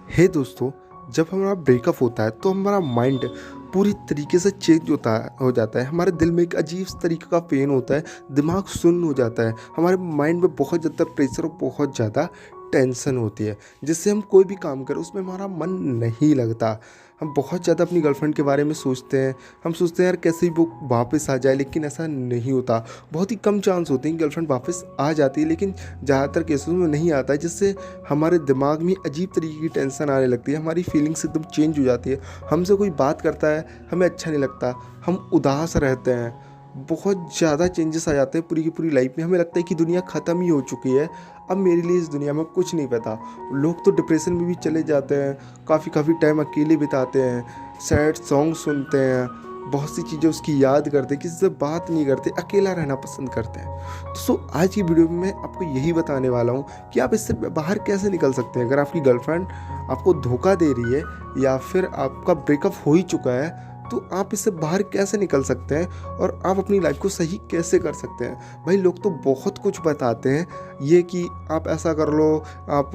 हे दोस्तों, जब हमारा ब्रेकअप होता है तो हमारा माइंड पूरी तरीके से चेंज हो जाता है। हमारे दिल में एक अजीब सा तरीके का पेन होता है, दिमाग सुन्न हो जाता है, हमारे माइंड में बहुत ज़्यादा प्रेशर और बहुत ज़्यादा टेंशन होती है, जिससे हम कोई भी काम करें उसमें हमारा मन नहीं लगता। हम बहुत ज़्यादा अपनी गर्लफ्रेंड के बारे में सोचते हैं। हम सोचते हैं यार कैसे ही वो वापस आ जाए, लेकिन ऐसा नहीं होता। बहुत ही कम चांस होते हैं कि गर्लफ्रेंड वापस आ जाती है, लेकिन ज़्यादातर केसेस में नहीं आता है, जिससे हमारे दिमाग में अजीब तरीके की टेंशन आने लगती है। हमारी फीलिंग्स एकदम चेंज हो जाती है। हमसे कोई बात करता है, हमें अच्छा नहीं लगता, हम उदास रहते हैं। बहुत ज़्यादा चेंजेस आ जाते हैं पूरी की पूरी लाइफ में। हमें लगता है कि दुनिया ख़त्म ही हो चुकी है, अब मेरे लिए इस दुनिया में कुछ नहीं बचा। लोग तो डिप्रेशन में भी चले जाते हैं, काफ़ी टाइम अकेले बिताते हैं, सैड सॉन्ग सुनते हैं, बहुत सी चीज़ें उसकी याद करते हैं, किसी से बात नहीं करते, अकेला रहना पसंद करते हैं। तो आज की वीडियो में मैं आपको यही बताने वाला हूँ कि आप इससे बाहर कैसे निकल सकते हैं। अगर आपकी गर्लफ्रेंड आपको धोखा दे रही है या फिर आपका ब्रेकअप हो ही चुका है, तो आप इससे बाहर कैसे निकल सकते हैं और आप अपनी लाइफ को सही कैसे कर सकते हैं। भाई, लोग तो बहुत कुछ बताते हैं, ये कि आप ऐसा कर लो, आप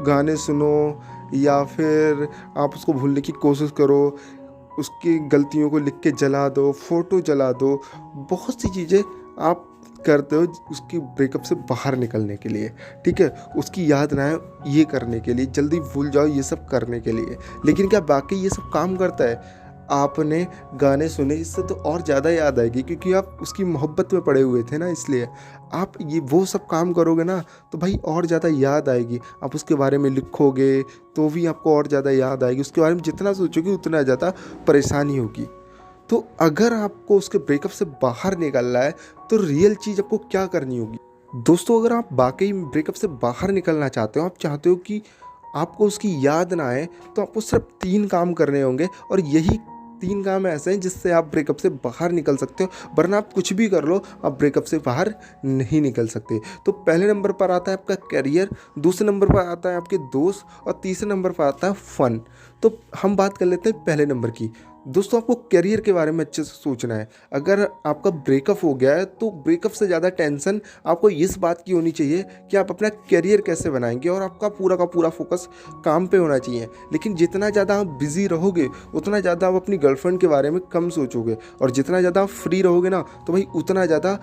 गाने सुनो या फिर आप उसको भूलने की कोशिश करो, उसकी गलतियों को लिख के जला दो, फ़ोटो जला दो। बहुत सी चीज़ें आप करते हो उसकी ब्रेकअप से बाहर निकलने के लिए, ठीक है? उसकी याद ना आए ये करने के लिए, जल्दी भूल जाओ ये सब करने के लिए। लेकिन क्या वाक़ई ये सब काम करता है? आपने गाने सुने, इससे तो और ज़्यादा याद आएगी, क्योंकि आप उसकी मोहब्बत में पड़े हुए थे ना, इसलिए आप ये वो सब काम करोगे ना तो भाई और ज़्यादा याद आएगी। आप उसके बारे में लिखोगे तो भी आपको और ज़्यादा याद आएगी। उसके बारे में जितना सोचोगे उतना ज़्यादा परेशानी होगी। तो अगर आपको उसके ब्रेकअप से बाहर निकलना है तो रियल चीज़ आपको क्या करनी होगी? दोस्तों, अगर आप वाक़ई ब्रेकअप से बाहर निकलना चाहते हो, आप चाहते हो कि आपको उसकी याद ना आए, तो आपको सिर्फ 3 काम करने होंगे, और यही 3 काम ऐसे हैं जिससे आप ब्रेकअप से बाहर निकल सकते हो। वरना आप कुछ भी कर लो, आप ब्रेकअप से बाहर नहीं निकल सकते। तो पहले नंबर पर आता है आपका करियर, दूसरे नंबर पर आता है आपके दोस्त, और तीसरे नंबर पर आता है फ़न। तो हम बात कर लेते हैं पहले नंबर की। दोस्तों, आपको करियर के बारे में अच्छे से सोचना है। अगर आपका ब्रेकअप हो गया है तो ब्रेकअप से ज़्यादा टेंशन आपको इस बात की होनी चाहिए कि आप अपना करियर कैसे बनाएंगे, और आपका पूरा का पूरा फोकस काम पे होना चाहिए। लेकिन जितना ज़्यादा आप बिज़ी रहोगे उतना ज़्यादा आप अपनी गर्लफ्रेंड के बारे में कम सोचोगे, और जितना ज़्यादा आप फ्री रहोगे ना तो भाई उतना ज़्यादा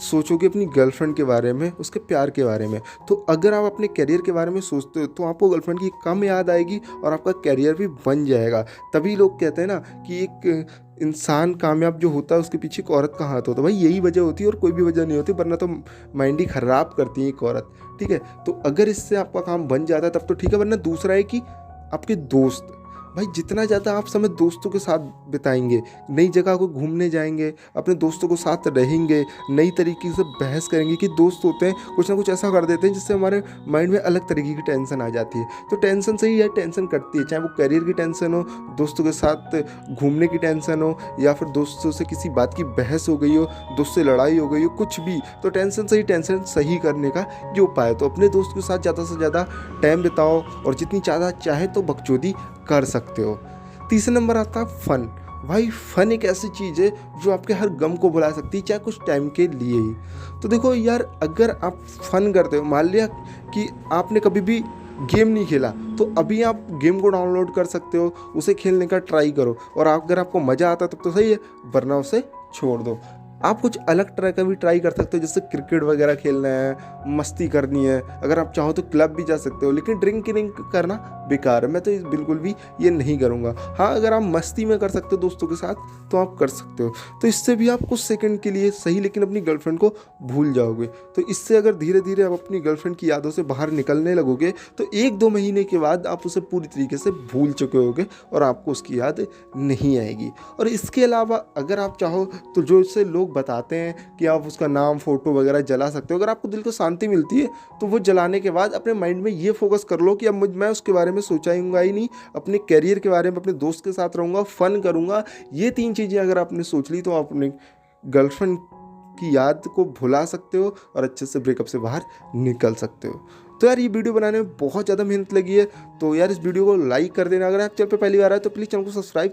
सोचोगे अपनी गर्लफ्रेंड के बारे में, उसके प्यार के बारे में। तो अगर आप अपने करियर के बारे में सोचते हो तो आपको गर्लफ्रेंड की कम याद आएगी और आपका करियर भी बन जाएगा। तभी लोग कहते हैं ना कि एक इंसान कामयाब जो होता है उसके पीछे एक औरत का हाथ होता है। भाई, यही वजह होती है और कोई भी वजह नहीं होती, वरना तो माइंड ही ख़राब करती है एक औरत, ठीक है? तो अगर इससे आपका काम बन जाता है तब तो ठीक है, वरना दूसरा है कि आपके दोस्त। भाई, जितना ज़्यादा आप समय दोस्तों के साथ बिताएंगे, नई जगह को घूमने जाएंगे, अपने दोस्तों के साथ रहेंगे, नई तरीके से बहस करेंगे, कि दोस्त होते हैं कुछ ना कुछ ऐसा कर देते हैं जिससे हमारे माइंड में अलग तरीके की टेंशन आ जाती है। तो टेंशन से ही यह टेंशन कटती है, चाहे वो करियर की टेंशन हो, दोस्तों के साथ घूमने की टेंशन हो, या फिर दोस्तों से किसी बात की बहस हो गई हो, दोस्त से लड़ाई हो गई हो, कुछ भी। तो टेंशन से ही टेंशन सही करने का ये उपाय है। तो अपने दोस्त के साथ ज़्यादा से ज़्यादा टाइम बिताओ, और जितनी ज़्यादा चाहे तो बकचोदी कर सकते हो। तीसरे नंबर आता है फन। भाई, फन एक ऐसी चीज़ है जो आपके हर गम को भुला सकती है, चाहे कुछ टाइम के लिए ही। तो देखो यार, अगर आप फन करते हो, मान लिया कि आपने कभी भी गेम नहीं खेला, तो अभी आप गेम को डाउनलोड कर सकते हो, उसे खेलने का ट्राई करो, और अगर आपको मज़ा आता तब तो सही है, वरना उसे छोड़ दो। आप कुछ अलग तरह का भी ट्राई कर सकते हो, जैसे क्रिकेट वगैरह खेलना है, मस्ती करनी है। अगर आप चाहो तो क्लब भी जा सकते हो, लेकिन ड्रिंकिंग करना बेकार है। मैं तो बिल्कुल भी ये नहीं करूँगा। हाँ, अगर आप मस्ती में कर सकते हो दोस्तों के साथ तो आप कर सकते हो। तो इससे भी आप कुछ सेकंड के लिए सही, लेकिन अपनी गर्लफ्रेंड को भूल जाओगे। तो इससे अगर धीरे धीरे आप अपनी गर्लफ्रेंड की यादों से बाहर निकलने लगोगे तो 1-2 महीने के बाद आप उसे पूरी तरीके से भूल चुके होगे और आपको उसकी याद नहीं आएगी। और इसके अलावा अगर आप चाहो तो जो इससे लोग बताते हैं कि आप उसका नाम, फ़ोटो वगैरह जला सकते हो, अगर आपको दिल को शांति मिलती है तो वो जलाने के बाद अपने माइंड में ये फोकस कर लो कि अब मैं उसके बारे में सोचाऊंगा ही नहीं, अपने करियर के बारे में, अपने दोस्त के साथ रहूँगा, फ़न करूँगा। ये 3 चीज़ें अगर आपने सोच ली तो आप अपने गर्लफ्रेंड की याद को भुला सकते हो और अच्छे से ब्रेकअप से बाहर निकल सकते हो। तो यार, ये वीडियो बनाने में बहुत ज़्यादा मेहनत लगी है, तो यार इस वीडियो को लाइक कर देना। अगर आप चैनल पे पहली बार आए तो प्लीज़ चैनल को सब्सक्राइब